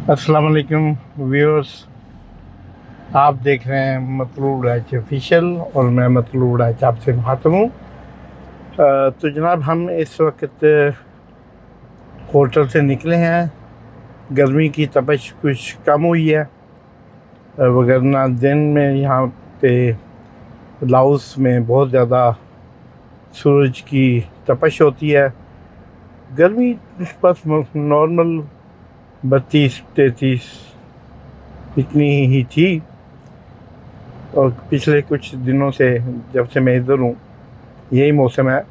अस्सलाम वालेकुम व्यूअर्स, आप देख रहे हैं मतलूब राइच ऑफिशियल और मैं मतलूब राइच आपसे मुखातब हूँ। तो जनाब, हम इस वक्त होटल से निकले हैं। गर्मी की तपश कुछ कम हुई है, वगरना दिन में यहाँ पे लाओस में बहुत ज़्यादा सूरज की तपश होती है। गर्मी बस नॉर्मल 32-33 इतनी ही थी। और पिछले कुछ दिनों से, जब से मैं इधर हूँ, यही मौसम है।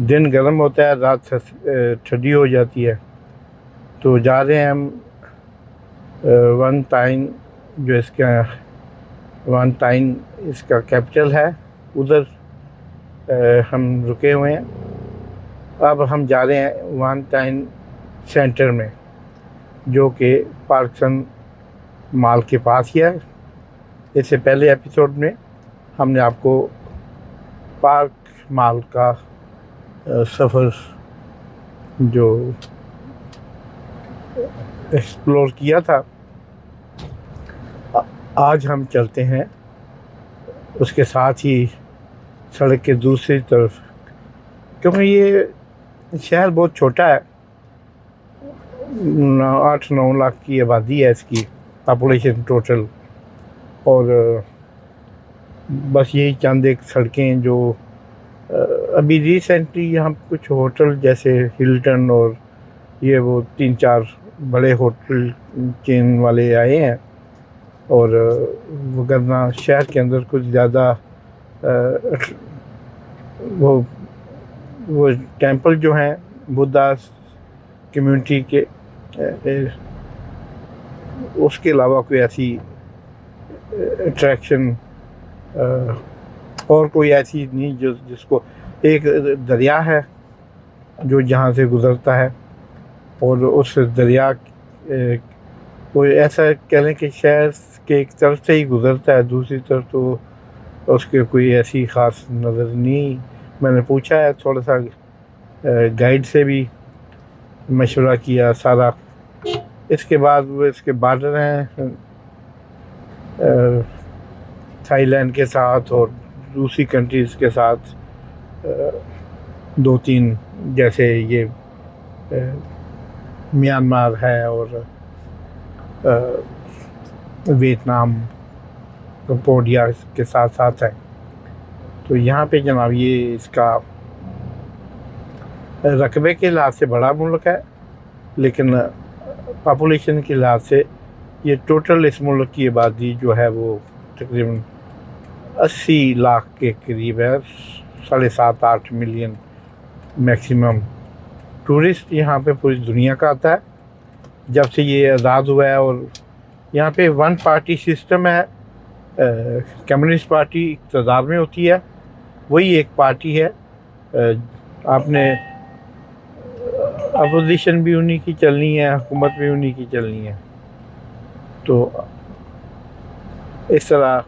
दिन गर्म होता है, रात ठंडी हो जाती है। तो जा रहे हैं हम वन टाइन, जो इसका वन टाइन इसका कैपिटल है, उधर हम रुके हुए हैं। अब हम जा रहे हैं वन टाइन सेंटर में, जो कि पार्कसन मॉल के पास ही है। इससे पहले एपिसोड में हमने आपको पार्क मॉल का सफ़र जो एक्सप्लोर किया था, आज हम चलते हैं उसके साथ ही सड़क के दूसरी तरफ, क्योंकि ये शहर बहुत छोटा है। 8-9 लाख की आबादी है इसकी पॉपुलेशन टोटल, और बस यही चंद एक सड़कें जो अभी रिसेंटली यहाँ कुछ होटल जैसे हिल्टन और ये वो 3-4 बड़े होटल चेन वाले आए हैं। और वगरना शहर के अंदर कुछ ज़्यादा वो टेंपल जो हैं बुद्धा कम्युनिटी के, उसके अलावा कोई ऐसी अट्रैक्शन और कोई ऐसी नहीं जो जिसको, एक दरिया है जो जहाँ से गुज़रता है, और उस दरिया कोई ऐसा कह लें कि शहर के एक तरफ से ही गुज़रता है, दूसरी तरफ तो उसके कोई ऐसी ख़ास नज़र नहीं। मैंने पूछा है थोड़ा सा, गाइड से भी मशवरा किया सारा। इसके बाद वो इसके बॉर्डर हैं थाईलैंड के साथ और दूसरी कंट्रीज़ के साथ, 2-3 जैसे ये म्यांमार है और वियतनाम, कंबोडिया के साथ साथ है। तो यहाँ पे जनाब ये इसका रकबे के लिहाज से बड़ा मुल्क है, लेकिन पॉपुलेशन के लिहाज से ये टोटल इस मुल्क की आबादी जो है वो तकरीबन 80 लाख के करीब है। 7.5-8 मिलियन मैक्सिमम टूरिस्ट यहाँ पे पूरी दुनिया का आता है जब से ये आज़ाद हुआ है। और यहाँ पे वन पार्टी सिस्टम है। कम्युनिस्ट पार्टी इक़्तिदार में होती है, वही एक पार्टी है। आपने अपोजिशन भी उन्हीं की चलनी है, हुकूमत भी उन्हीं की चलनी है। तो इस तरह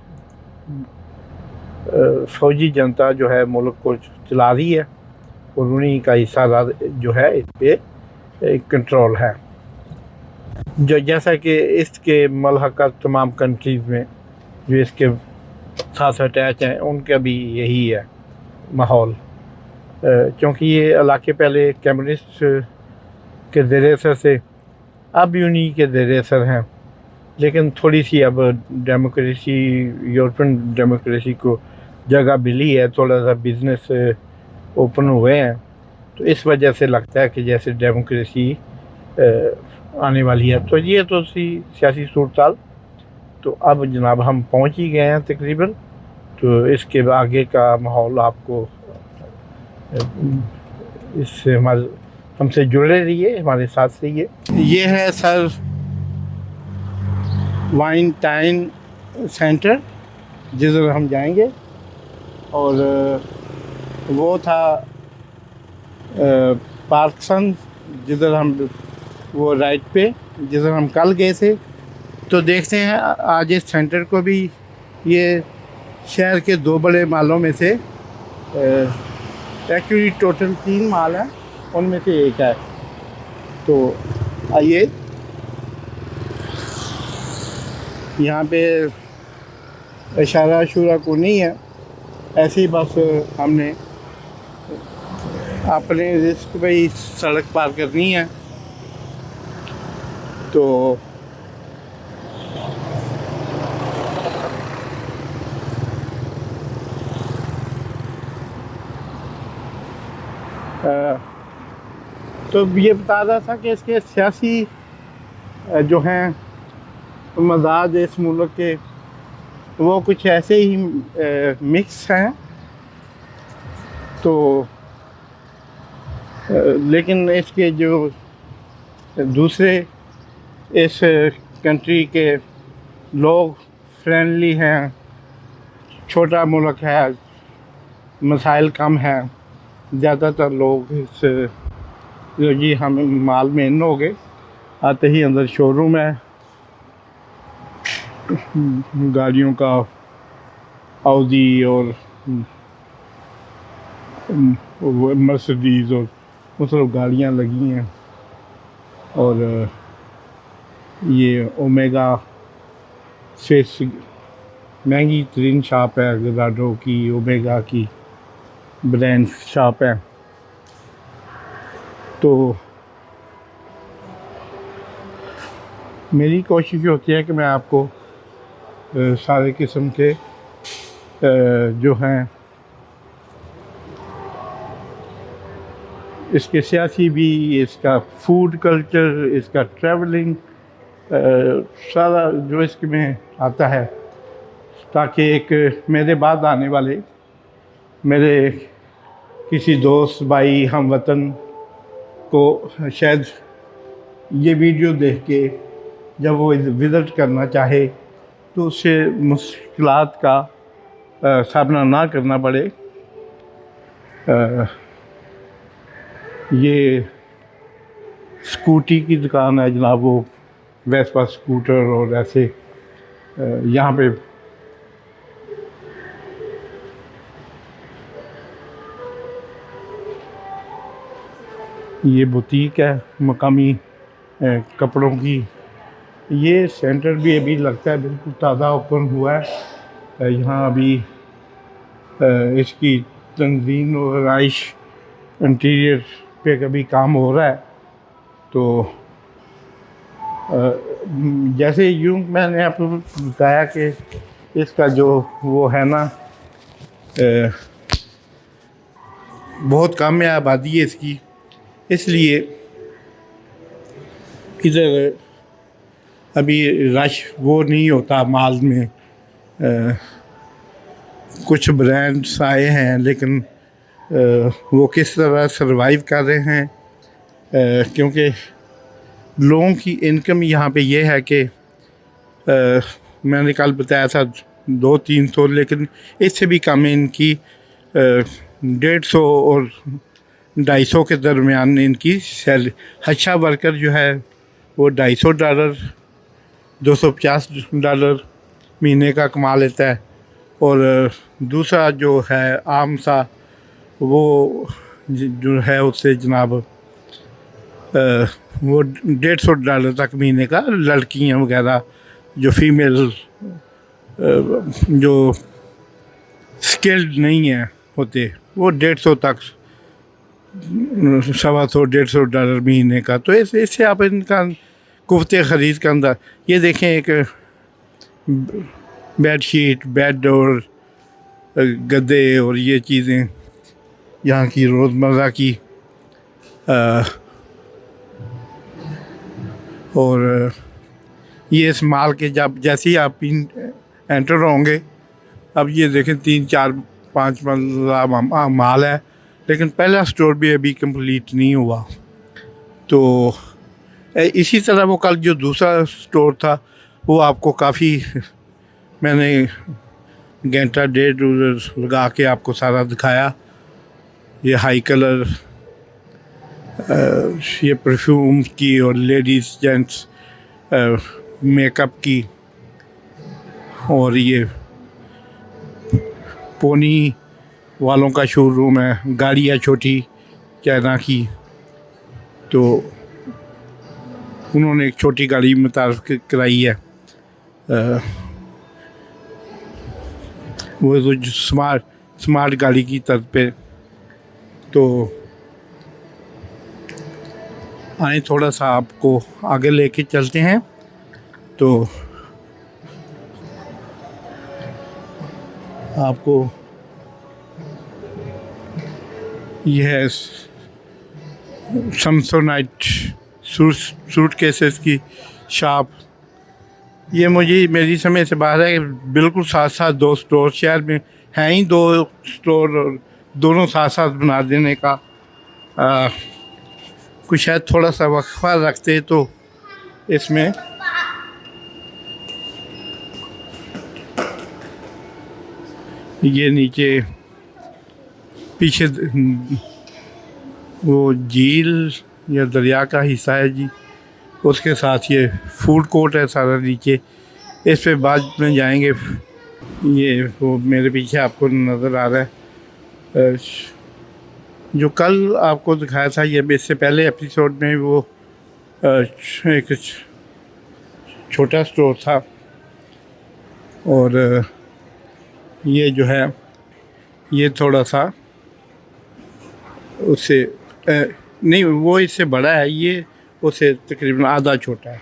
फौजी जनता जो है मुल्क को चला रही है, और उन्हीं का हिस्सा जो है इस पे कंट्रोल है। जो जैसा कि इसके मलहका तमाम कंट्रीज़ में जो इसके साथ अटैच हैं, उनका भी यही है माहौल। क्योंकि ये इलाके पहले कम्युनिस्ट के ज़ेर असर से, अब भी उन्हीं के ज़ेर असर हैं, लेकिन थोड़ी सी अब डेमोक्रेसी, यूरोपियन डेमोक्रेसी को जगह मिली है, थोड़ा सा बिज़नेस ओपन हुए हैं। तो इस वजह से लगता है कि जैसे डेमोक्रेसी आने वाली है। तो ये तो सियासी सूरत। तो अब जनाब हम पहुंच ही गए हैं तकरीबन। तो इसके आगे का माहौल आपको इससे हमसे जुड़े रहिए, हमारे साथ रहिए। ये है सर वन टाइन सेंटर जिधर हम जाएंगे, और वो था पार्कसन जिधर हम, वो राइट पे जिधर हम कल गए थे। तो देखते हैं आज इस सेंटर को भी। ये शहर के 2 बड़े मालों में से, एक्चुअली टोटल 3 माल हैं, उनमें से एक है। तो आइए, यहाँ पे इशारा शुरा को नहीं है, ऐसे ही बस हमने अपने रिस्क पे ही सड़क पार करनी है। तो ये बता रहा था कि इसके सियासी जो हैं मजाज इस मुल्क के, वो कुछ ऐसे ही मिक्स हैं। तो लेकिन इसके जो दूसरे इस कंट्री के लोग फ्रेंडली हैं, छोटा मुल्क है, मसाइल कम हैं। ज़्यादातर लोग इस जो जी हम माल में इन हो गए, आते ही अंदर शोरूम है गाड़ियों का, ऑडी और मर्सिडीज़ और मुख्तलिफ गाड़ियाँ लगी हैं। और ये ओमेगा फेस महंगी तरीन शॉप है, गलाडो की, ओमेगा की ब्रांड शॉप है। तो मेरी कोशिश होती है कि मैं आपको सारे किस्म के जो हैं इसके सियासी भी, इसका फूड कल्चर, इसका ट्रैवलिंग, सारा जो इसके में आता है, ताकि एक मेरे बाद आने वाले मेरे किसी दोस्त भाई हम वतन को शायद ये वीडियो देख के जब वो विज़िट करना चाहे तो उससे मुश्किलात का सामना ना करना पड़े। ये स्कूटी की दुकान है जनाब, वो वेस्पा स्कूटर और ऐसे यहाँ पे ये बुटीक है मकामी कपड़ों की। ये सेंटर भी अभी लगता है बिल्कुल ताज़ा ओपन हुआ है। यहाँ अभी इसकी तंजीम और आइश इंटीरियर पे कभी काम हो रहा है। तो जैसे यूँ मैंने आपको बताया कि इसका जो वो है ना, बहुत कम है आबादी है इसकी, इसलिए इधर अभी रश वो नहीं होता माल में। कुछ ब्रांड्स आए हैं, लेकिन वो किस तरह सरवाइव कर रहे हैं, क्योंकि लोगों की इनकम यहाँ पे ये है कि मैंने कल बताया था 200-300, लेकिन इससे भी कम इनकी 150 और 250 के दरमियान इनकी सैलरी। अच्छा वर्कर जो है वो $250 $250 महीने का कमा लेता है, और दूसरा जो है आम सा वो जो है उससे जनाब वो $150 तक महीने का, लड़कियां वगैरह जो फीमेल जो स्किल्ड नहीं है होते, वो 150 तक, $125 महीने का। तो इससे आप इनका कुफ्ते ख़रीद का अंदर ये देखें, एक बेडशीट, बेड और गद्दे और ये चीज़ें यहाँ की रोज़मर्रा की, और ये इस माल के जब जैसे ही आप एंटर होंगे, अब ये देखें 3-4-5 मंजिला माल है, लेकिन पहला स्टोर भी अभी कंप्लीट नहीं हुआ। तो इसी तरह वो कल जो दूसरा स्टोर था वो आपको काफ़ी मैंने घंटा 1.5 लगा के आपको सारा दिखाया। ये हाई कलर, ये परफ्यूम की और लेडीज़ जेंट्स मेकअप की, और ये पोनी वालों का शोरूम है, गाड़ियाँ छोटी चाइना की, तो उन्होंने एक छोटी गाड़ी मुतारफ़ कराई है, वो तो स्मार्ट गाड़ी की तर्ज पे। तो आए थोड़ा सा आपको आगे लेके चलते हैं। तो आपको यह है समसोनाइट सूट केसेस की शॉप। ये मेरी समझ से बाहर है। बिल्कुल साथ साथ 2 स्टोर शहर में हैं ही, 2 स्टोर, और दोनों साथ साथ बना देने का कुछ शायद थोड़ा सा वक्फा रखते तो इसमें। ये नीचे पीछे वो झील या दरिया का हिस्सा है जी, उसके साथ ये फूड कोर्ट है सारा नीचे। इस पे बाद में जाएंगे। ये वो मेरे पीछे आपको नज़र आ रहा है, जो कल आपको दिखाया था, ये इससे पहले एपिसोड में वो एक छोटा स्टोर था। और ये जो है ये थोड़ा सा उससे नहीं, वो इससे बड़ा है, ये उससे तकरीबन आधा छोटा है।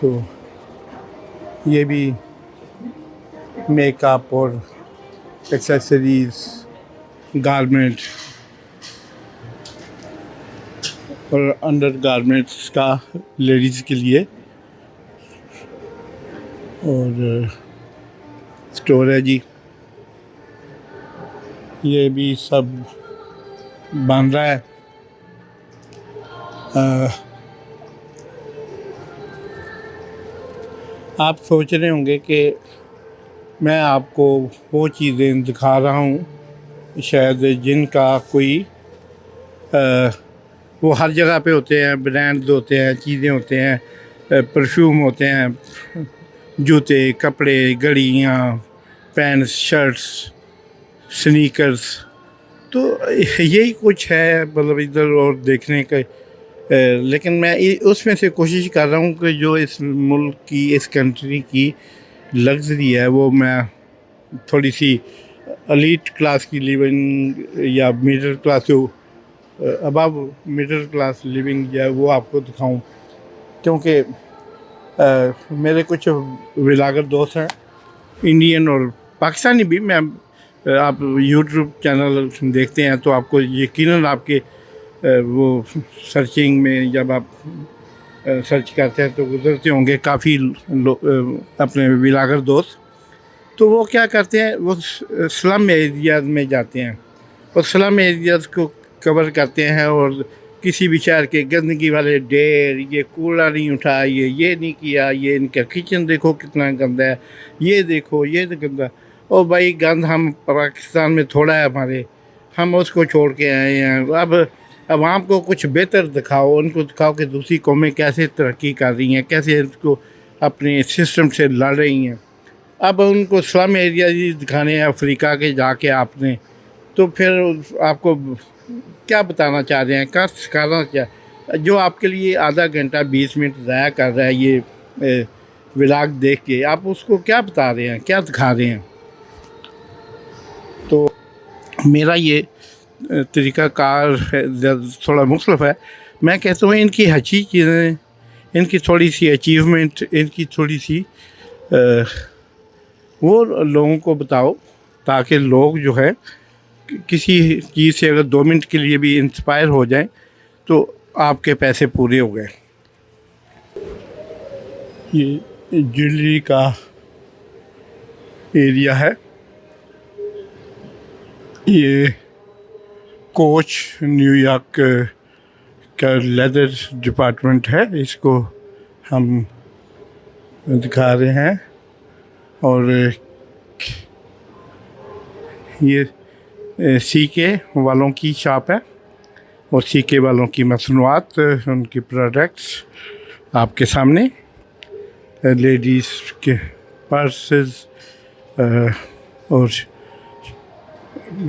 तो ये भी मेकअप और एक्सेसरीज, गारमेंट और अंडर गारमेंट्स का लेडीज़ के लिए और स्टोर है जी। ये भी सब बन रहा है। आप सोच रहे होंगे कि मैं आपको वो चीज़ें दिखा रहा हूँ शायद जिनका कोई वो हर जगह पे होते हैं, ब्रांड्स होते हैं, चीज़ें होते हैं, परफ्यूम होते हैं, जूते, कपड़े, घड़ियाँ, पैंट्स, शर्ट्स, स्नीकर्स। तो यही कुछ है मतलब इधर और देखने का। लेकिन मैं उसमें से कोशिश कर रहा हूँ कि जो इस मुल्क की, इस कंट्री की लग्जरी है, वो मैं थोड़ी सी एलीट क्लास की लिविंग या मिडिल क्लास, जो अबव मिडिल क्लास लिविंग जो है वो आपको दिखाऊं। क्योंकि मेरे कुछ विलागर दोस्त हैं, इंडियन और पाकिस्तानी भी। मैं आप यूट्यूब चैनल देखते हैं तो आपको यकीनन आपके वो सर्चिंग में जब आप सर्च करते हैं तो गुजरते होंगे काफ़ी अपने विलागर दोस्त। तो वो क्या करते हैं, वो स्लम एरियाज में जाते हैं और स्लम एरियाज को कवर करते हैं और किसी भी शहर के गंदगी वाले ढेर, ये कूड़ा नहीं उठाया, ये नहीं किया, ये इनका किचन देखो कितना गंदा है, ये देखो ये तो गंदा। और भाई गंद हम पाकिस्तान में थोड़ा है हमारे, हम उसको छोड़ के आए हैं। अब आपको कुछ बेहतर दिखाओ, उनको दिखाओ कि दूसरी कौमें कैसे तरक्की कर रही हैं, कैसे उसको अपने सिस्टम से लड़ रही हैं। अब उनको स्लम एरिया दिखाने हैं अफ्रीका के जाके आपने, तो फिर आपको क्या बताना चाह रहे हैं, क्या सिखाना चाह, जो आपके लिए आधा घंटा 20 मिनट ज़ाया कर रहा है ये व्लॉग देख के, आप उसको क्या बता रहे हैं, क्या दिखा रहे हैं। तो मेरा ये तरीक़ाकार थोड़ा मुख्तलिफ है। मैं कहता हूँ इनकी अच्छी चीज़ें, इनकी थोड़ी सी अचीवमेंट, इनकी थोड़ी सी वो लोगों को बताओ ताकि लोग जो है किसी चीज़ से अगर 2 मिनट के लिए भी इंस्पायर हो जाएं तो आपके पैसे पूरे हो गए। ये ज्वेलरी का एरिया है, ये कोच न्यूयॉर्क का लेदर डिपार्टमेंट है, इसको हम दिखा रहे हैं। और ये सीके वालों की शॉप है और सीके वालों की मसनूआत, उनकी प्रोडक्ट्स आपके सामने, लेडीज़ के पर्सेस और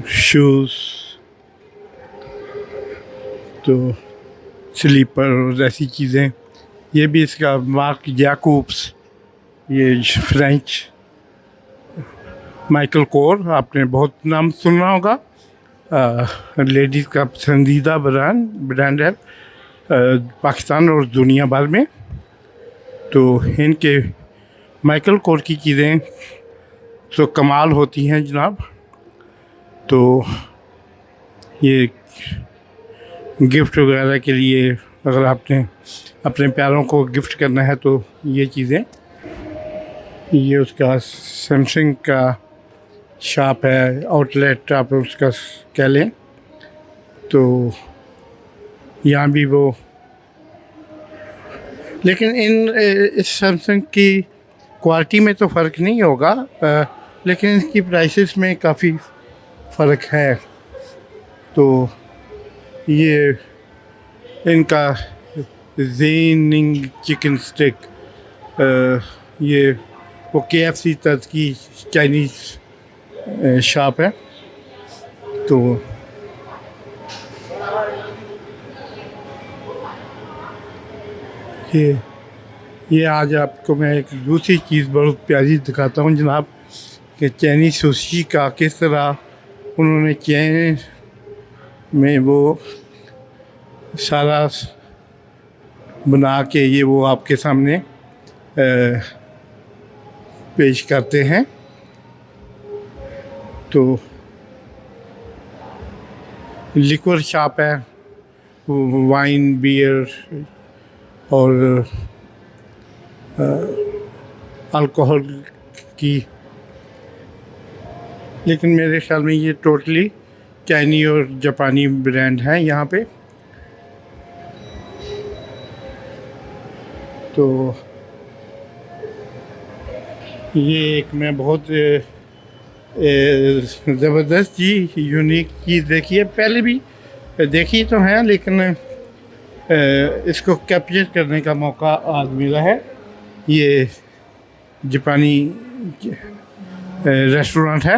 शूज़, तो स्लीपर और ऐसी चीज़ें। ये भी इसका मार्क जैकब्स, ये फ्रेंच माइकल कोर, आपने बहुत नाम सुना होगा। लेडीज़ का पसंदीदा ब्रांड है पाकिस्तान और दुनिया भर में। तो इनके माइकल कोर की चीज़ें तो कमाल होती हैं जनाब। तो ये गिफ्ट वगैरह के लिए अगर आपने अपने प्यारों को गिफ्ट करना है तो ये चीज़ें। ये उसका सैमसंग का शॉप है, आउटलेट आप उसका कह लें। तो यहाँ भी वो, लेकिन इस सैमसंग की क्वालिटी में तो फ़र्क नहीं होगा, लेकिन इसकी प्राइसेस में काफ़ी फ़र्क है। तो ये इनका ज़ेनिंग चिकन स्टिक, ये वो KFC तर्ज की चाइनीज़ शॉप है। तो ये आज आपको मैं एक दूसरी चीज़ बहुत प्यारी दिखाता हूँ जनाब, कि चाइनीज़ सुशी का किस तरह उन्होंने चैन में वो सारा बना के ये वो आपके सामने पेश करते हैं। तो लिक्वर शॉप है, वाइन बियर और अल्कोहल की, लेकिन मेरे ख्याल में ये टोटली चाइनी और जापानी ब्रांड हैं यहाँ पे। तो ये एक मैं बहुत ज़बरदस्त जी यूनिक चीज़ देखी है, पहले भी देखी तो है, लेकिन इसको कैप्चर करने का मौका आज मिला है। ये जापानी रेस्टोरेंट है,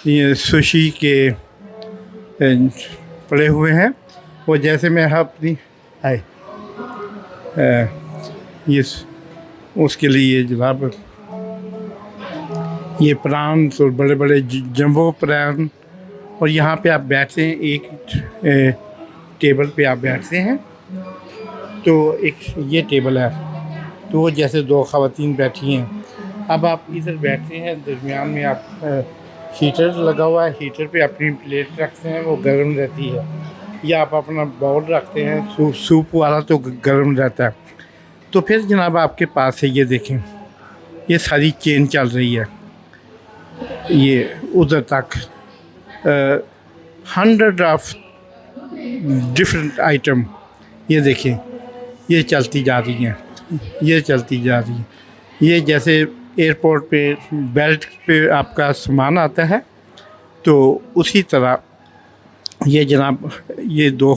ये सुशी के पड़े हुए हैं। वो जैसे मैं अपनी ये उसके लिए जनाब ये प्रान्स और बड़े बड़े जंबो प्रान, और यहाँ पे आप बैठते हैं एक टेबल पे आप बैठते हैं। तो एक ये टेबल है, तो वो जैसे दो ख़वातीन बैठी हैं, अब आप इधर बैठते हैं, दरमियान में आप हीटर लगा हुआ है, हीटर पे अपनी प्लेट रखते हैं, वो गर्म रहती है, या आप अपना बाउल रखते हैं सूप वाला, तो गर्म रहता है। तो फिर जनाब आपके पास है, ये देखें, ये सारी चेन चल रही है, ये उधर तक 100 ऑफ डिफरेंट आइटम, ये देखें, ये चलती जा रही हैं, ये चलती जा रही है। ये जैसे एयरपोर्ट पे बेल्ट पे आपका सामान आता है, तो उसी तरह ये जनाब ये दो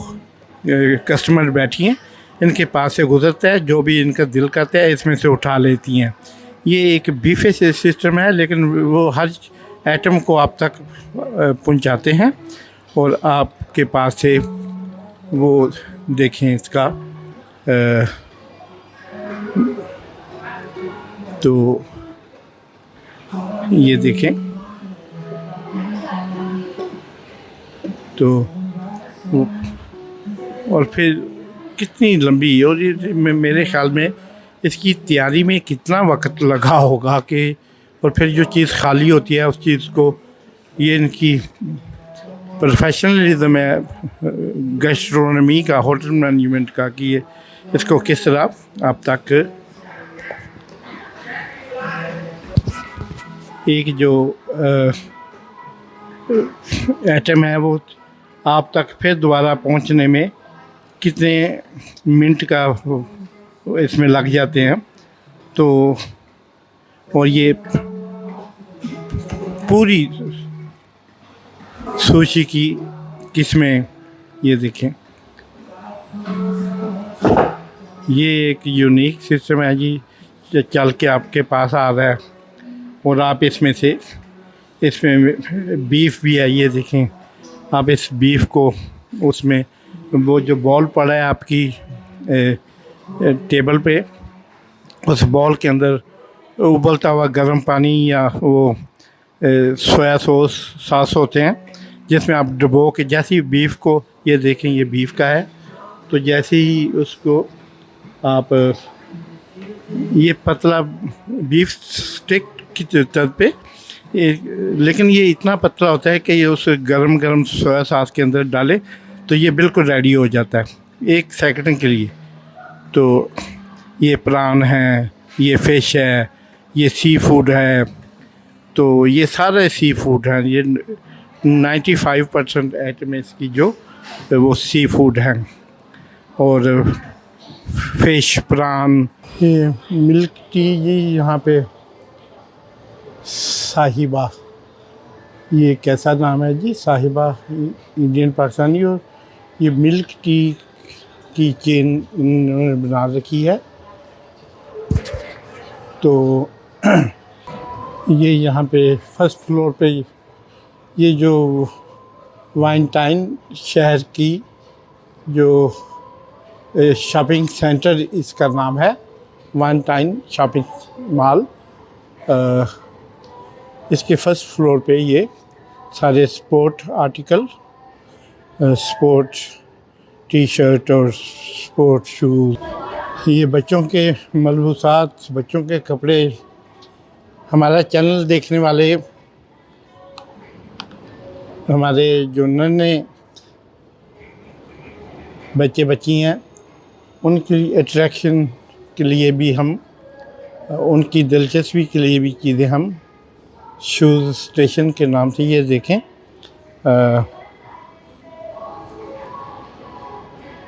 कस्टमर बैठी हैं, इनके पास से गुजरता है, जो भी इनका दिल करता है इसमें से उठा लेती हैं। ये एक बीफे से सिस्टम है, लेकिन वो हर आइटम को आप तक पहुंचाते हैं, और आपके पास से वो देखें इसका तो ये देखें, तो और फिर कितनी लंबी, और ये मेरे ख्याल में इसकी तैयारी में कितना वक्त लगा होगा कि, और फिर जो चीज़ खाली होती है उस चीज़ को, ये इनकी प्रोफेशनलिज्म है गैस्ट्रोनॉमी का, होटल मैनेजमेंट का, कि ये इसको किस तरह आप तक एक जो आइटम है वो आप तक फिर दोबारा पहुंचने में कितने मिनट का इसमें लग जाते हैं। तो और ये पूरी सुशी की किस्में, ये देखें, ये एक यूनिक सिस्टम है जी, चल के आपके पास आ रहा है, और आप इसमें बीफ भी है, ये देखें, आप इस बीफ को उसमें वो जो बॉल पड़ा है आपकी टेबल पे, उस बॉल के अंदर उबलता हुआ गर्म पानी या वो सोया सॉस होते हैं, जिसमें आप डुबो के, जैसे ही बीफ को, ये देखें ये बीफ का है, तो जैसे ही उसको आप ये पतला बीफ स्टिक की तरह पे लेकिन ये इतना पतला होता है कि ये उस गरम गरम सोया सॉस के अंदर डाले तो ये बिल्कुल रेडी हो जाता है 1 सेकंड के लिए। तो ये प्रान है, ये फ़िश है, ये सी फूड है, तो ये सारे सी फूड हैं। ये 95% आइटम इसकी जो वो सी फूड हैं, और फ़िश, प्रान, ये मिल्क टी, ये यहाँ पे साहिबा, ये कैसा नाम है जी, साहिबा इंडियन पाकिस्तानी, और ये मिल्क टी की चेन इन्होंने बना रखी है। तो ये यहाँ पे फर्स्ट फ्लोर पे ये जो वाइनटाइन शहर की जो शॉपिंग सेंटर, इसका नाम है वाइनटाइन शॉपिंग मॉल। इसके फर्स्ट फ्लोर पे ये सारे sport article, sport T shirt और स्पोर्ट शूज़, ये बच्चों के मलबूसात, बच्चों के कपड़े। हमारा चैनल देखने वाले हमारे जो नन्हे बच्चे बच्ची हैं, उनकी अट्रैक्शन के लिए भी हम, उनकी दिलचस्पी के लिए भी चीज़ें हम शूज़ स्टेशन के नाम से, ये देखें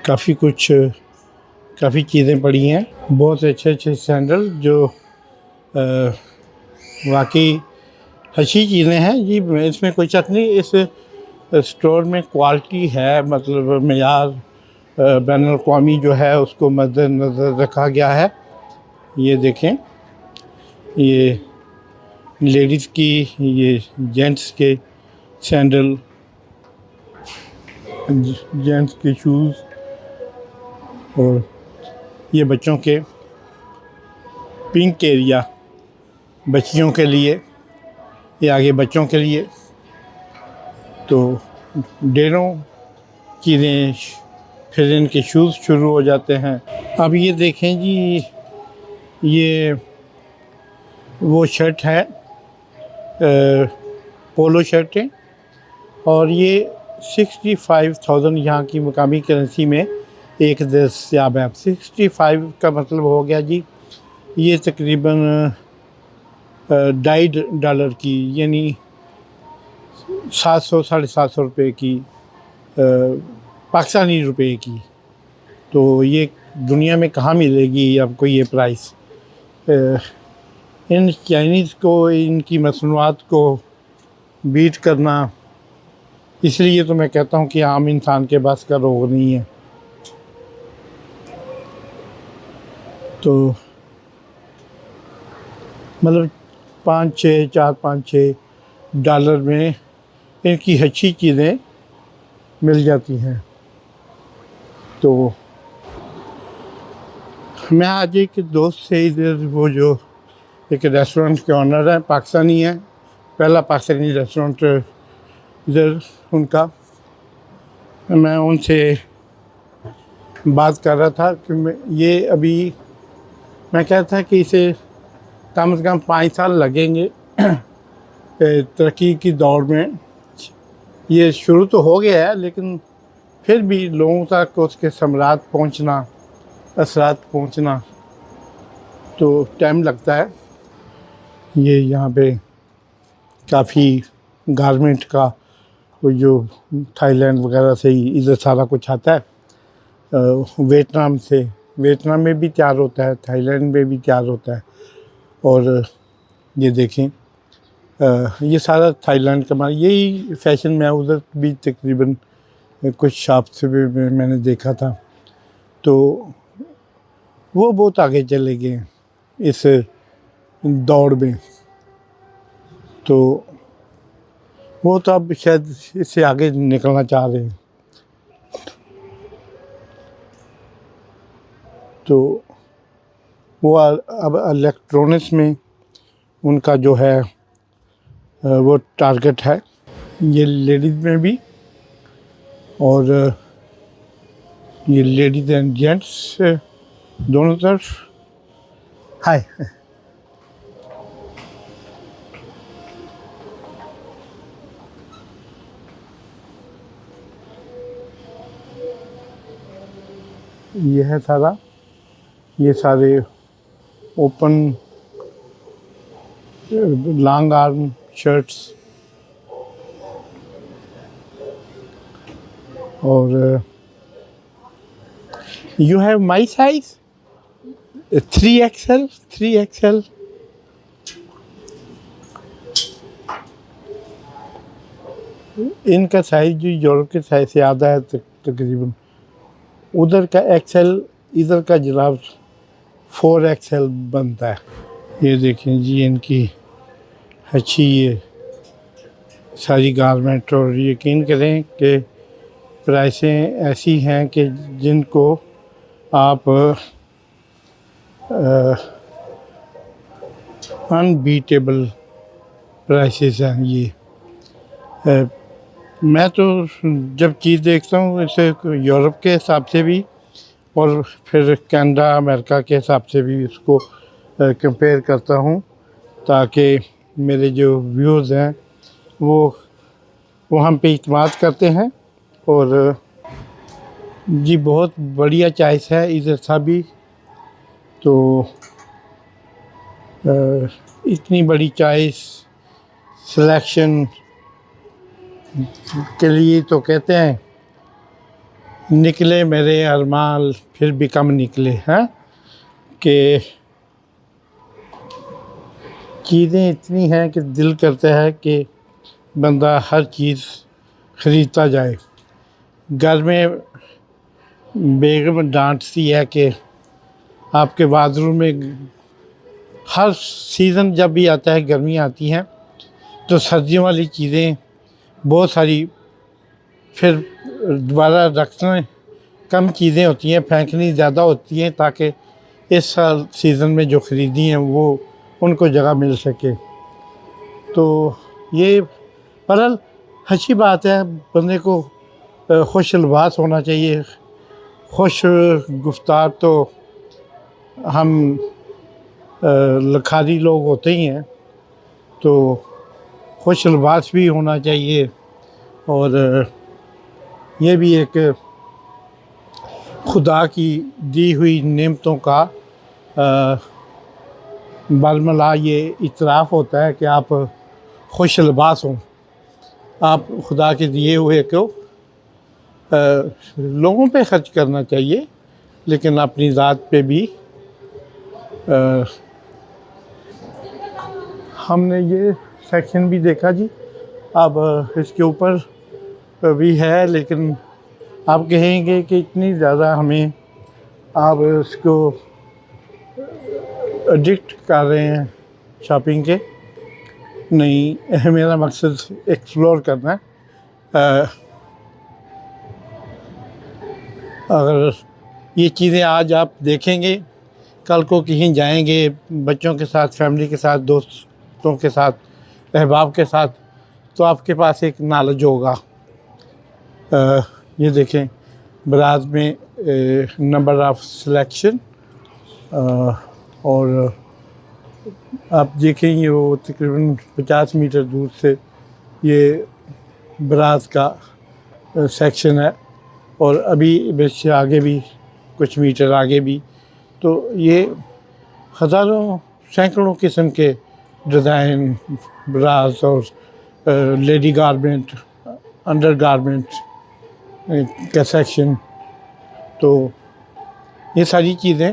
काफ़ी चीज़ें पड़ी हैं, बहुत अच्छे अच्छे सैंडल जो वाकई अच्छी चीज़ें हैं जी। इसमें कोई शक नहीं, इस स्टोर में क्वालिटी है, मतलब मेयार बैनुल-अक़वामी जो है उसको मद्देनज़र रखा गया है। ये देखें, ये लेडीज़ की, ये जेंट्स के सैंडल, जेंट्स के शूज़, और ये बच्चों के पिंक एरिया, बच्चियों के लिए, ये आगे बच्चों के लिए। तो ढेरों चीज़ें, फिर इनके शूज़ शुरू हो जाते हैं। अब ये देखें जी, ये वो शर्ट है, पोलो शर्ट है, और ये 65,000 यहाँ की मुकामी करेंसी में एक दस्तयाब है। 65 का मतलब हो गया जी, ये तकरीबन $2.5 की, यानी 700 साढ़े 700 रुपये की, पाकिस्तानी रुपये की। तो ये दुनिया में कहाँ मिलेगी आपको ये प्राइस। इन चाइनीज़ को, इनकी मसनूआत को बीट करना, इसलिए तो मैं कहता हूँ कि आम इंसान के बस का रोग नहीं है। तो मतलब 4-5-6 डॉलर में इनकी अच्छी चीज़ें मिल जाती हैं। तो मैं आज एक दोस्त से इधर, वो जो एक रेस्टोरेंट के ऑनर हैं, पाकिस्तानी हैं, पहला पाकिस्तानी रेस्टोरेंट इधर उनका, मैं उनसे बात कर रहा था कि ये अभी मैं कहता था कि इसे कम से कम 5 साल लगेंगे तरक्की की दौड़ में। ये शुरू तो हो गया है, लेकिन फिर भी लोगों तक उसके समरात पहुंचना, असरात पहुंचना, तो टाइम लगता है। ये यहाँ पे काफ़ी गारमेंट का, वो जो थाईलैंड वगैरह से ही इधर सारा कुछ आता है, वियतनाम से, वियतनाम में भी तैयार होता है, थाईलैंड में भी तैयार होता है। और ये देखें, ये सारा थाईलैंड का माल, यही फैशन में उधर भी तकरीबन कुछ शॉप से भी मैंने देखा था। तो वो बहुत आगे चले गए इस दौड़ में, तो वो तो अब शायद इससे आगे निकलना चाह रहे हैं। तो वो अब इलेक्ट्रॉनिक्स में उनका जो है वो टारगेट है, ये लेडीज़ में भी और ये लेडीज़ एंड जेंट्स दोनों तरफ। हाय, ये है सारा, ये सारे ओपन लॉन्ग आर्म शर्ट्स और you have my size 3XL 3XL। इनका साइज जो यूरोप के साइज से आधा है तकरीबन। उधर का एक्सेल, इधर का जनाब 4XL बनता है। ये देखें जी, इनकी अच्छी ये सारी गारमेंट, और यकीन करें कि प्राइसें ऐसी हैं कि जिनको आप अनबीटेबल प्राइसेस हैं ये। मैं तो जब चीज़ देखता हूँ इसे यूरोप के हिसाब से भी और फिर कनाडा अमेरिका के हिसाब से भी इसको कंपेयर करता हूँ, ताकि मेरे जो व्यूज़ हैं वो हम पे इत्मीनान करते हैं। और जी बहुत बढ़िया चॉइस है इधर सा भी, तो इतनी बड़ी चॉइस सिलेक्शन के लिए तो कहते हैं निकले मेरे अरमाल फिर भी कम निकले हैं, कि चीज़ें इतनी हैं कि दिल करता है कि बंदा हर चीज़ ख़रीदता जाए। घर में बेगम डांटती है कि आपके बाथरूम में हर सीज़न जब भी आता है, गर्मी आती है तो सर्दियों वाली चीज़ें बहुत सारी फिर दोबारा रखना कम चीज़ें होती हैं, फेंकनी ज़्यादा होती हैं, ताकि इस साल सीज़न में जो ख़रीदी हैं वो उनको जगह मिल सके। तो ये बहरहाल अच्छी बात है, बंदे को खुश लिबास होना चाहिए। खुश गुफ्तार तो हम लखारी लोग होते ही हैं, तो खुश लिबास भी होना चाहिए। और ये भी एक खुदा की दी हुई नेमतों का बरमला ये इतराफ़ होता है कि आप खुश लिबास हों। आप खुदा के दिए हुए को लोगों पे ख़र्च करना चाहिए, लेकिन अपनी ज़ात पे भी। हमने ये सेक्शन भी देखा जी। अब इसके ऊपर भी है, लेकिन आप कहेंगे कि इतनी ज़्यादा हमें आप इसको एडिक्ट कर रहे हैं शॉपिंग के। नहीं, मेरा मकसद एक्सप्लोर करना है। अगर ये चीज़ें आज आप देखेंगे, कल को कहीं जाएंगे बच्चों के साथ, फैमिली के साथ, दोस्तों के साथ, अहबाब के साथ, तो आपके पास एक नॉलेज होगा। ये देखें, ब्राज में नंबर ऑफ़ सिलेक्शन, और आप देखेंगे वो तकरीबन 50 मीटर दूर से ये ब्राज का सेक्शन है, और अभी इससे आगे भी कुछ मीटर आगे भी, तो ये हज़ारों सैकड़ों किस्म के डिज़ाइन ब्राज और लेडी गारमेंट, अंडर गारमेंट का सेक्शन, तो ये सारी चीज़ें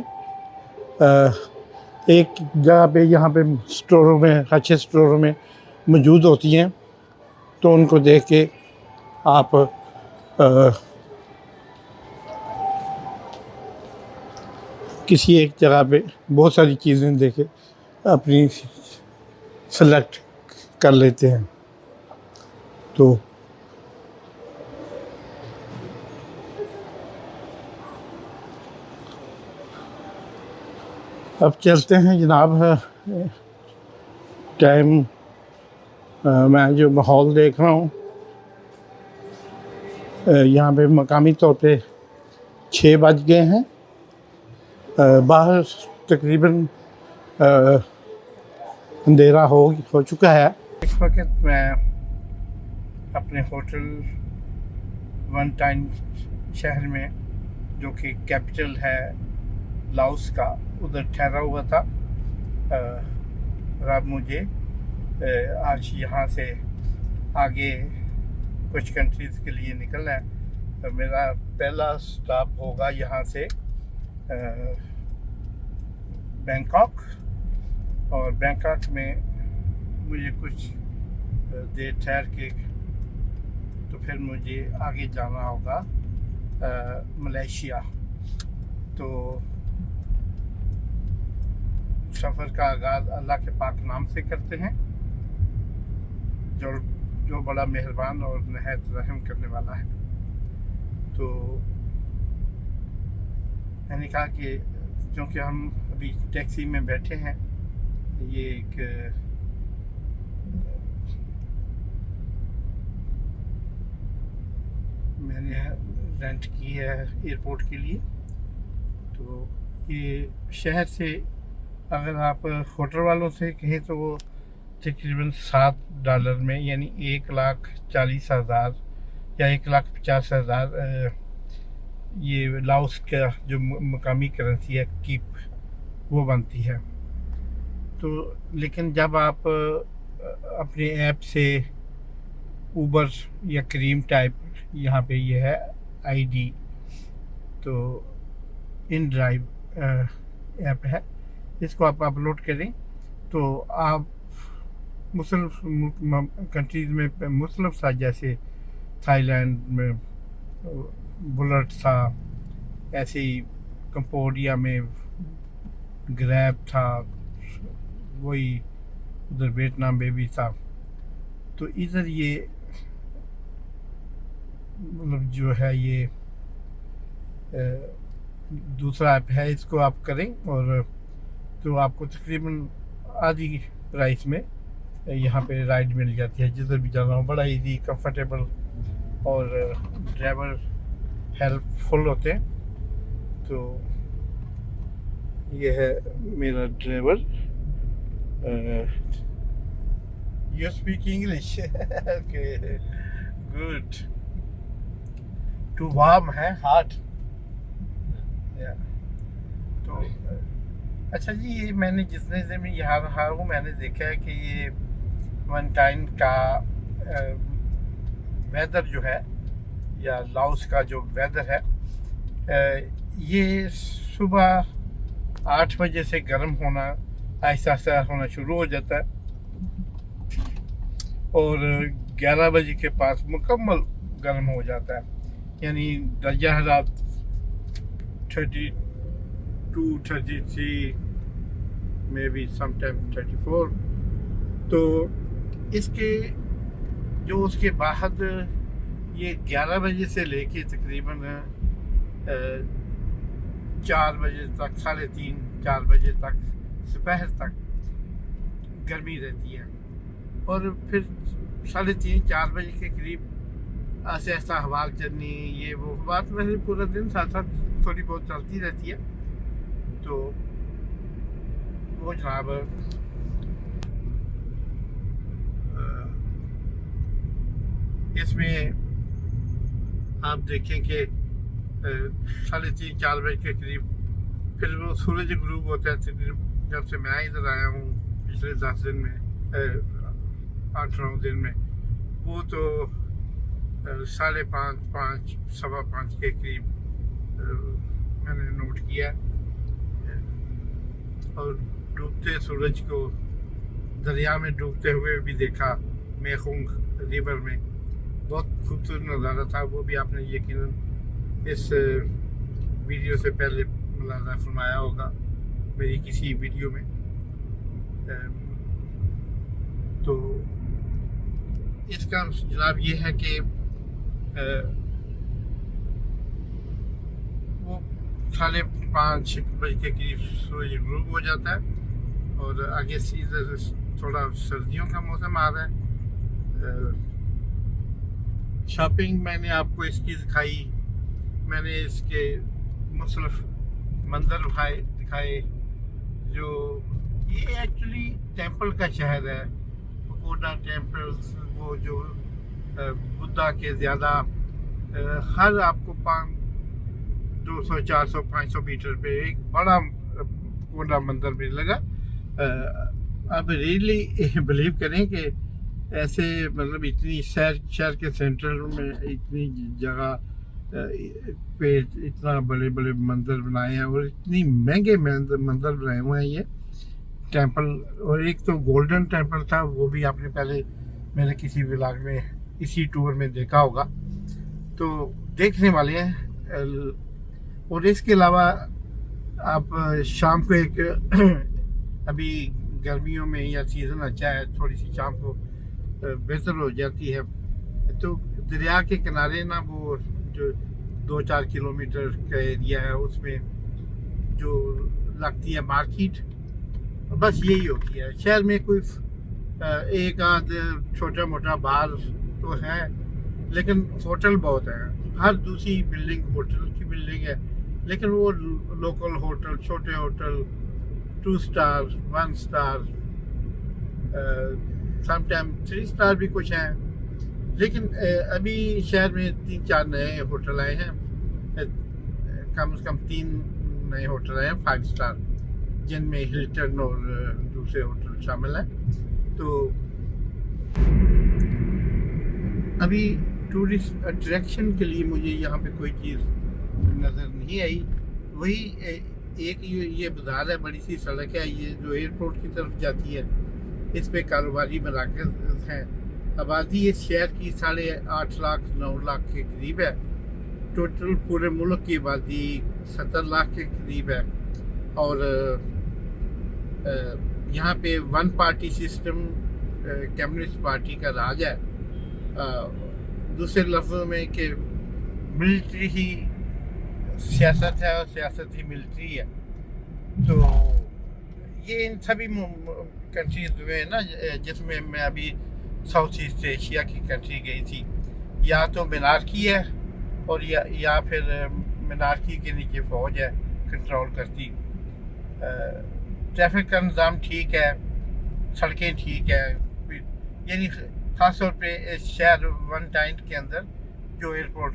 एक जगह पे यहाँ पे स्टोरों में, अच्छे स्टोरों में मौजूद होती हैं। तो उनको देख के आप किसी एक जगह पे बहुत सारी चीज़ें देखे अपनी सेलेक्ट कर लेते हैं। तो अब चलते हैं जनाब। टाइम मैं जो माहौल देख रहा हूँ यहाँ पे मकामी तौर पे 6 बज गए हैं। बाहर तकरीबन अंधेरा हो चुका है। इस वक्त मैं अपने होटल वन टाइम शहर में, जो कि कैपिटल है लाओस का, उधर ठहरा हुआ था। और अब मुझे आज यहाँ से आगे कुछ कंट्रीज़ के लिए निकलना है। तो मेरा पहला स्टॉप होगा यहाँ से बैंकॉक, और बैंकॉक में मुझे कुछ देर ठहर के तो फिर मुझे आगे जाना होगा मलेशिया। तो सफ़र का आगाज़ अल्लाह के पाक नाम से करते हैं, जो बड़ा मेहरबान और नहायत रहम करने वाला है। तो मैंने कहा कि क्योंकि हम अभी टैक्सी में बैठे हैं, ये एक मैंने रेंट की है एयरपोर्ट के लिए। तो ये शहर से अगर आप होटल वालों से कहें तो वो तकरीबन $7 में, यानी 1,40,000 या 1,50,000 ये लाओस का जो मकामी करेंसी है कीप, वो बनती है। तो लेकिन जब आप अपने ऐप से ऊबर या क्रीम टाइप, यहाँ पे ये है आईडी, तो इन ड्राइव ऐप है, इसको आप अपलोड करें तो आप मुख्तलिफ कंट्रीज़ में, मुख्तलिफ सा, जैसे थाईलैंड में बुलेट था, ऐसे ही कंबोडिया में ग्रैब था, वही उधर वियतनाम में भी था। तो इधर ये मतलब जो है ये दूसरा ऐप है, इसको आप करें और तो आपको तकरीबन आधी प्राइस में यहाँ पे राइड मिल जाती है जिधर भी जाना हो। बड़ा इजी, कंफर्टेबल और ड्राइवर हेल्पफुल होते हैं। तो ये है मेरा driver. You speak English? Okay, good. Too warm है हार्ट। तो अच्छा जी, ये मैंने जितने से मैं यहाँ रहा हूँ, मैंने देखा है कि ये वन टाइम का वेदर जो है, या लाओस का जो वेदर है, ये सुबह 8 बजे से गर्म होना आहिस्ता आहिस्ता होना शुरू हो जाता है, और 11 बजे के पास मुकम्मल गर्म हो जाता है। यानी दर्जा हरारत 32, 33, मे बी समटाइम 34। तो इसके जो उसके बाद ये 11 बजे से लेके तकरीबन 4 बजे तक, 3:30, 4 बजे तक, दोपहर तक गर्मी रहती है, और फिर 3:30, 4 बजे के करीब ऐसे ऐसा हवा चलनी, ये वो बात वैसे पूरा दिन साथ साथ थोड़ी बहुत चलती रहती है। तो वो जनाब इसमें आप देखें कि 3:30, 4 बजे के करीब फिर वो सूरज ग्रूब होता है। जब से मैं इधर आया हूँ पिछले 10 दिन में, 8-9 दिन में, वो तो 5:30, 5, 5:15 के करीब मैंने नोट किया। और डूबते सूरज को दरिया में डूबते हुए भी देखा, मेखुंग रिवर में। बहुत खूबसूरत नज़ारा था, वो भी आपने यकीनन इस वीडियो से पहले मुलाज़ा फरमाया होगा मेरी किसी वीडियो में। तो इसका जवाब ये है कि वो 5:30 के करीब सूरज ग्रूब हो जाता है और आगे सीधे थोड़ा सर्दियों का मौसम आ रहा है। शॉपिंग मैंने आपको इसकी दिखाई, मैंने इसके मुख्तलिफ मंजर दिखाए। जो ये एक्चुअली टेंपल का शहर है, पकोडा टेंपल्स, वो जो बुद्धा के ज़्यादा हर आपको 200, 400, 500 मीटर पे एक बड़ा पकोडा मंदिर मिलेगा। आप रियली बिलीव करें कि ऐसे मतलब इतनी शहर के सेंटर में इतनी जगह पे इतना बड़े बड़े मंदिर बनाए हैं और इतनी महंगे मंदिर बनाए हुए हैं ये टेंपल। और एक तो गोल्डन टेंपल था, वो भी आपने पहले मेरे किसी व्लॉग में इसी टूर में देखा होगा, तो देखने वाले हैं। और इसके अलावा आप शाम को एक अभी गर्मियों में या सीज़न अच्छा है, थोड़ी सी शाम को बेहतर हो जाती है, तो दरिया के किनारे ना वो जो 2-4 किलोमीटर का एरिया है उसमें जो लगती है मार्केट, बस यही होती है। शहर में कोई एक आध छोटा मोटा बार तो है, लेकिन होटल बहुत है। हर दूसरी बिल्डिंग होटल की बिल्डिंग है, लेकिन वो लोकल होटल, छोटे hotel, 2 star, 1 star, sometime 3 star भी कुछ हैं। लेकिन अभी शहर में 3-4 नए होटल आए हैं, कम से कम 3 नए होटल आए हैं 5 स्टार, जिनमें हिल्टन और दूसरे होटल शामिल हैं। तो अभी टूरिस्ट अट्रैक्शन के लिए मुझे यहाँ पे कोई चीज़ नज़र नहीं आई। वही एक ये बाज़ार है, बड़ी सी सड़क है, ये जो एयरपोर्ट की तरफ जाती है, इस पे कारोबारी मराकज़ हैं। आबादी इस शहर की 8.5 लाख 9 लाख के करीब है। टोटल पूरे मुल्क की आबादी 70 लाख के करीब है। और यहाँ पे 1 पार्टी सिस्टम, कम्युनिस्ट पार्टी का राज है। दूसरे लफ्ज़ों में कि मिलिट्री ही सियासत है और सियासत ही मिलिट्री है। तो ये इन सभी कंट्रीज में ना, जिसमें मैं अभी साउथ ईस्ट एशिया की कंट्री गई थी, या तो मिनारकी है और या फिर मिनारकी के नीचे फ़ौज है कंट्रोल करती। ट्रैफिक का निज़ाम ठीक है, सड़कें ठीक है, यानी ख़ास तौर पे इस शहर वन टाइम के अंदर जो एयरपोर्ट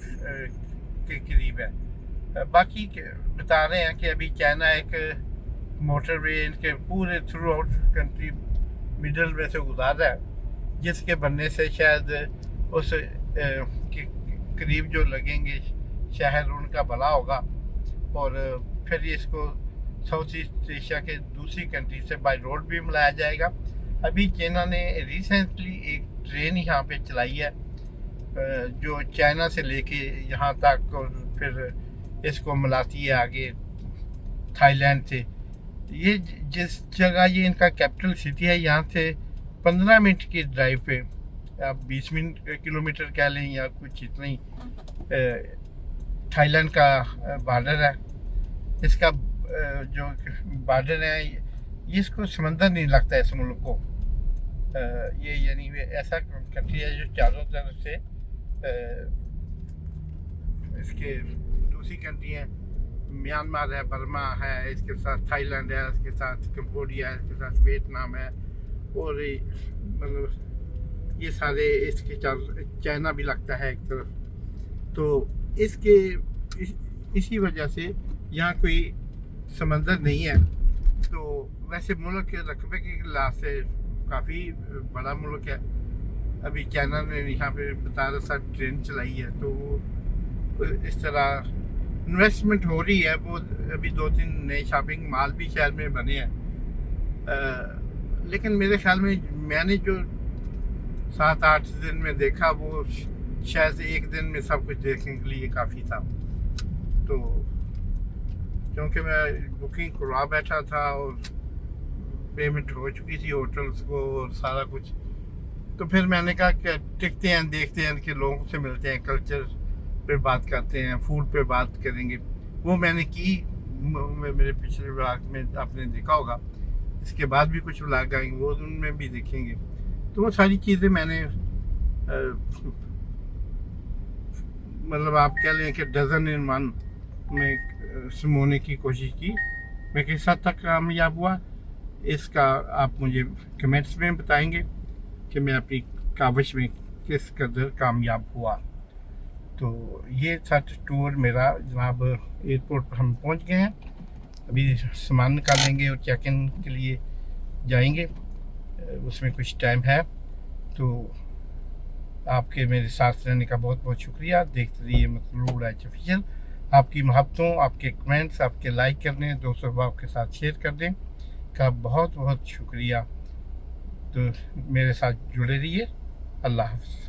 के करीब है। बाकी बता रहे हैं कि अभी चाइना एक मोटरवे इनके पूरे थ्रू आउट कंट्री मिडल में से गुजार रहा है, जिसके बनने से शायद उस के करीब जो लगेंगे शहर उनका भला होगा और फिर इसको साउथ ईस्ट एशिया के दूसरी कंट्री से बाय रोड भी मिलाया जाएगा। अभी चाइना ने रिसेंटली एक ट्रेन यहाँ पे चलाई है जो चाइना से लेके यहाँ तक और फिर इसको मिलाती है आगे थाईलैंड से। ये जिस जगह ये इनका कैपिटल सिटी है, यहाँ से 15 मिनट की ड्राइव पे, आप 20 किलोमीटर कह लें या कुछ इतना ही, थाईलैंड का बॉर्डर है। इसका जो बॉर्डर है, इसको समंदर नहीं लगता है इस मुल्क को। ये यानी ऐसा कंट्री है जो चारों तरफ से इसके दूसरी कंट्री है, म्यांमार है, बर्मा है, इसके साथ थाईलैंड है, इसके साथ कंबोडिया है, इसके साथ वियतनाम है, और मतलब ये सारे इसके चाइना भी लगता है एक तरफ। तो इसी वजह से यहाँ कोई समंदर नहीं है। तो वैसे मुल्क के रकबे के लिहाज से काफ़ी बड़ा मुल्क है। अभी चाइना ने यहाँ पे बता रहा था ट्रेन चलाई है, तो इस तरह इन्वेस्टमेंट हो रही है। वो अभी 2-3 नए शॉपिंग मॉल भी शहर में बने हैं। लेकिन मेरे ख्याल में मैंने जो 7-8 दिन में देखा, वो शायद एक दिन में सब कुछ देखने के लिए काफ़ी था। तो क्योंकि मैं बुकिंग करवा बैठा था और पेमेंट हो चुकी थी होटल्स को और सारा कुछ, तो फिर मैंने कहा कि टिकते हैं, देखते हैं कि लोगों से मिलते हैं, कल्चर पे बात करते हैं, फूड पे बात करेंगे। वो मैंने की। मेरे पिछले व्लॉग में आपने देखा होगा। इसके बाद भी कुछ व्लॉग आएंगे, वो उनमें भी देखेंगे। तो वो सारी चीज़ें मैंने मतलब आप कह लें कि डजन इन वन में समोने की कोशिश की। मैं किस हद तक कामयाब हुआ इसका आप मुझे कमेंट्स में बताएंगे कि मैं अपनी काविश में किस कदर कामयाब हुआ। तो ये था टूर मेरा जनाब। एयरपोर्ट पर हम पहुंच गए हैं, अभी सामान निकालेंगे और चेक इन के लिए जाएंगे, उसमें कुछ टाइम है। तो आपके मेरे साथ रहने का बहुत बहुत शुक्रिया। देखते रहिए मतलूब राइच ऑफिशियल। आपकी मोहब्बतों, आपके कमेंट्स, आपके लाइक करने, दोस्तों अहबाब के साथ शेयर कर दें का बहुत बहुत शुक्रिया। तो मेरे साथ जुड़े रहिए। अल्लाह हाफ़िज़।